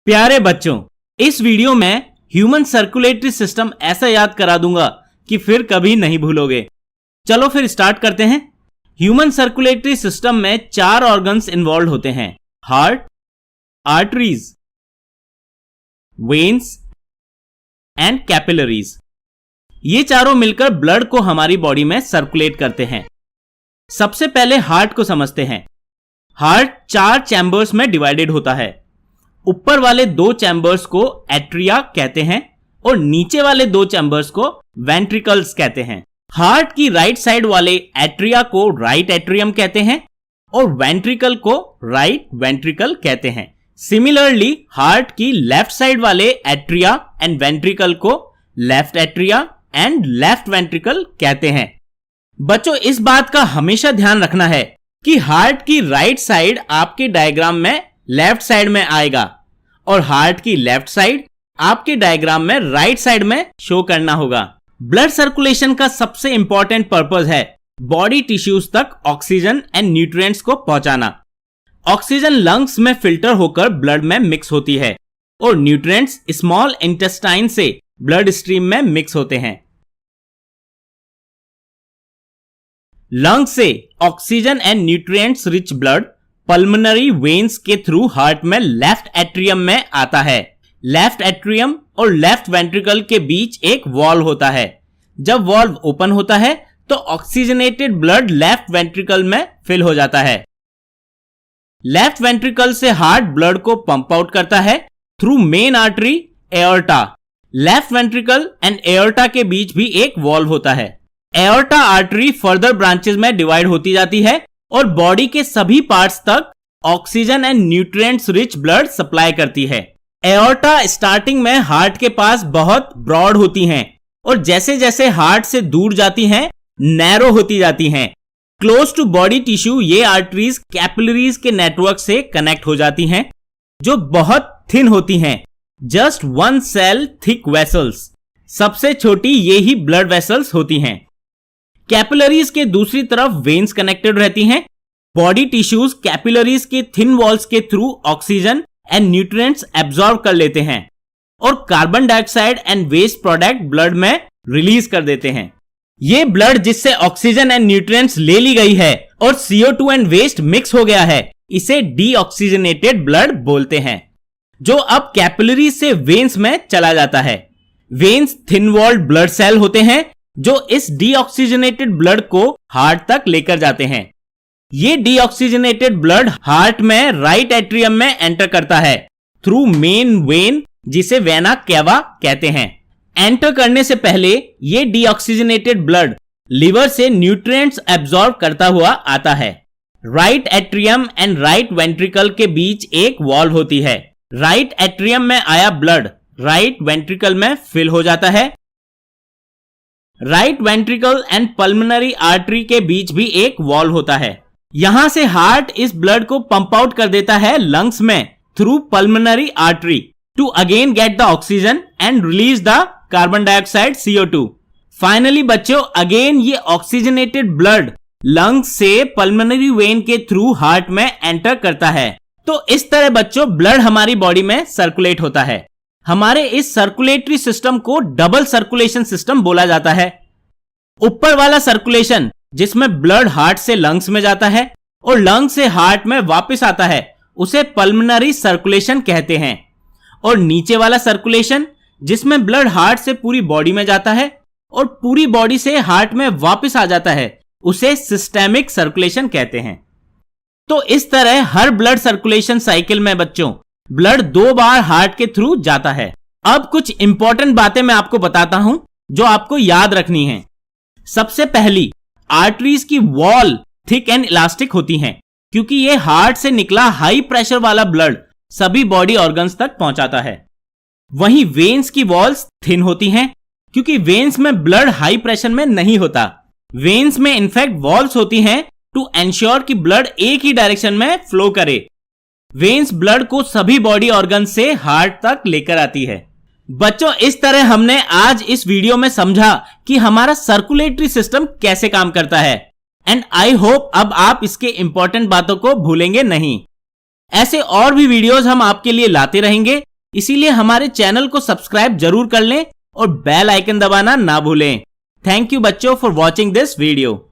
प्यारे बच्चों, इस वीडियो में ह्यूमन सर्कुलेटरी सिस्टम ऐसा याद करा दूंगा कि फिर कभी नहीं भूलोगे। चलो फिर स्टार्ट करते हैं। ह्यूमन सर्कुलेटरी सिस्टम में 4 ऑर्गन्स इन्वॉल्व होते हैं: heart, arteries, veins and capillaries. ये चारों मिलकर ब्लड को हमारी बॉडी में सर्कुलेट करते हैं। सबसे पहले हार्ट को समझते हैं। हार्ट 4 चैम्बर्स में डिवाइडेड होता है। ऊपर वाले 2 चैम्बर्स को एट्रिया कहते हैं और नीचे वाले 2 चैम्बर्स को वेंट्रिकल्स कहते हैं। हार्ट की राइट साइड वाले एट्रिया को राइट एट्रियम कहते हैं और वेंट्रिकल को राइट वेंट्रिकल कहते हैं। सिमिलरली हार्ट की लेफ्ट साइड वाले एट्रिया एंड वेंट्रिकल को left atria and left ventricle कहते हैं। बच्चों, इस बात का हमेशा ध्यान रखना है कि हार्ट की राइट साइड आपके डायग्राम में लेफ्ट साइड में आएगा और हार्ट की लेफ्ट साइड आपके डायग्राम में राइट साइड में शो करना होगा। ब्लड सर्कुलेशन का सबसे इंपॉर्टेंट पर्पस है बॉडी टिश्यूज तक ऑक्सीजन एंड न्यूट्रिएंट्स को पहुंचाना। ऑक्सीजन लंग्स में फिल्टर होकर ब्लड में मिक्स होती है और न्यूट्रिएंट्स स्मॉल इंटेस्टाइन से ब्लड स्ट्रीम में मिक्स होते हैं। लंग्स से oxygen and nutrients rich blood pulmonary veins के थ्रू हार्ट में लेफ्ट एट्रियम में आता है। लेफ्ट एट्रियम और लेफ्ट वेंट्रिकल के बीच एक वॉल्व होता है। जब वॉल्व ओपन होता है तो ऑक्सीजनेटेड ब्लड लेफ्ट वेंट्रिकल में फिल हो जाता है। लेफ्ट वेंट्रिकल से हार्ट ब्लड को पंप आउट करता है through main artery aorta. Left ventricle and aorta के बीच भी एक वॉल्व होता है। एओर्टा आर्टरी फर्दर ब्रांचेस में डिवाइड होती जाती है और बॉडी के सभी पार्ट्स तक oxygen and nutrients rich blood supply करती है। एओर्टा स्टार्टिंग में हार्ट के पास बहुत ब्रॉड होती हैं और जैसे जैसे हार्ट से दूर जाती हैं नैरो होती जाती हैं। क्लोज टू बॉडी टिश्यू ये आर्टरीज कैपिलरीज के नेटवर्क से कनेक्ट हो जाती हैं जो बहुत थिन होती हैं, जस्ट 1 सेल थिक वेसल्स। सबसे छोटी ये ही ब्लड वेसल्स होती हैं। कैपिलरीज के दूसरी तरफ वेन्स कनेक्टेड रहती हैं। बॉडी टिश्यूज कैपिलरीज के थिन वॉल्स के through oxygen and nutrients absorb कर लेते हैं और carbon dioxide and waste product blood में रिलीज कर देते हैं। ये ब्लड जिससे ऑक्सीजन एंड न्यूट्रिएंट्स ले ली गई है और CO2 एंड वेस्ट मिक्स हो गया है, इसे डीऑक्सीजनेटेड ब्लड बोलते हैं, जो अब कैपिलरीज से वेन्स में चला जाता है। Veins thin walled blood cell होते हैं जो इस डीऑक्सीजनेटेड ब्लड को हार्ट तक लेकर जाते हैं। ये डीऑक्सीजनेटेड ब्लड हार्ट में राइट एट्रियम में एंटर करता है थ्रू मेन वेन, जिसे वेना केवा कहते हैं। एंटर करने से पहले ये डीऑक्सीजनेटेड ब्लड लिवर से न्यूट्रिएंट्स एब्जॉर्ब करता हुआ आता है। Right atrium and right ventricle के बीच एक वॉल्व होती है। राइट एट्रियम में आया ब्लड राइट वेंट्रिकल में फिल हो जाता है। Right ventricle and pulmonary artery के बीच भी एक वॉल्व होता है। यहां से हार्ट इस ब्लड को पंप आउट कर देता है लंग्स में through pulmonary artery to again get the oxygen and release the carbon dioxide CO2। Finally बच्चों, अगेन ये ऑक्सीजनेटेड ब्लड लंग्स से पल्मोनरी वेन के थ्रू हार्ट में एंटर करता है। तो इस तरह बच्चों ब्लड हमारी बॉडी में सर्कुलेट होता है। हमारे इस सर्कुलेटरी सिस्टम को डबल सर्कुलेशन सिस्टम बोला जाता है। ऊपर वाला सर्कुलेशन जिसमें ब्लड हार्ट से लंग्स में जाता है और लंग्स से हार्ट में वापस आता है, उसे पल्मोनरी सर्कुलेशन कहते हैं। और नीचे वाला सर्कुलेशन जिसमें ब्लड हार्ट से पूरी बॉडी में जाता है और पूरी बॉडी से हार्ट में वापस आ जाता है, उसे सिस्टेमिक सर्कुलेशन कहते हैं। तो इस तरह हर ब्लड सर्कुलेशन साइकिल में बच्चों ब्लड 2 बार हार्ट के थ्रू जाता है। अब कुछ इंपॉर्टेंट बातें मैं आपको बताता हूं जो आपको याद रखनी है। सबसे पहली, आर्टरीज की वॉल थिक एंड इलास्टिक होती हैं क्योंकि ये हार्ट से निकला हाई प्रेशर वाला ब्लड सभी बॉडी ऑर्गन्स तक पहुंचाता है। वहीं वेन्स की वॉल्स थिन होती हैं क्योंकि वेन्स में ब्लड हाई प्रेशर में नहीं होता। वेन्स में इनफैक्ट वॉल्व्स होती हैं टू एंश्योर कि ब्लड एक ही डायरेक्शन में फ्लो करे। वेन्स ब्लड को सभी बॉडी ऑर्गन से हार्ट तक लेकर आती है। बच्चों, इस तरह हमने आज इस वीडियो में समझा कि हमारा सर्कुलेटरी सिस्टम कैसे काम करता है एंड आई होप अब आप इसके इंपॉर्टेंट बातों को भूलेंगे नहीं। ऐसे और भी वीडियोस हम आपके लिए लाते रहेंगे इसीलिए हमारे चैनल को सब्सक्राइब जरूर कर लें और बेल आइकन दबाना ना भूलें। थैंक यू बच्चों फॉर वॉचिंग दिस वीडियो।